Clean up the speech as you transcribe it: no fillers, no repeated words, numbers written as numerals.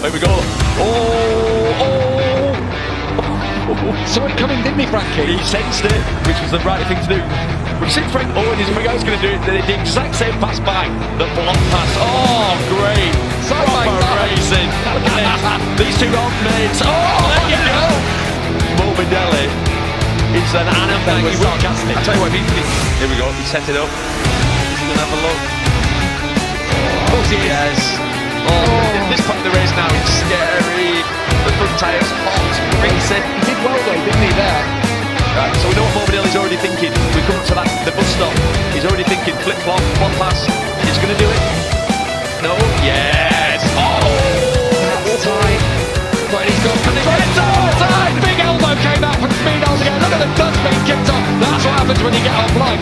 Here we go. Saw it coming, didn't he, Franky? He sensed it, which was the right thing to do. We've seen Frank Owen, he's going to do it, the exact same pass back, the block pass. Oh, great. Proper racing. Look at this. These two old mates. Oh, there you go. Morbidelli. It's an animal. He's sarcastic. I tell you what, here we go, he set it up. He's going to have a look. Of course he is. Yes. At this point in the race now, it's scary. The front tyres hot, racing. He did well though, didn't he, there? Right, so we know what Morbidelli's already thinking. We come to the bus stop. He's already thinking flip-flop, one pass. He's going to do it. No. Yes. Oh! That's tight. But he's got tight. Big elbow came out from Fermin Aldeguer. Look at the dust being kicked off. That's what happens when you get offline.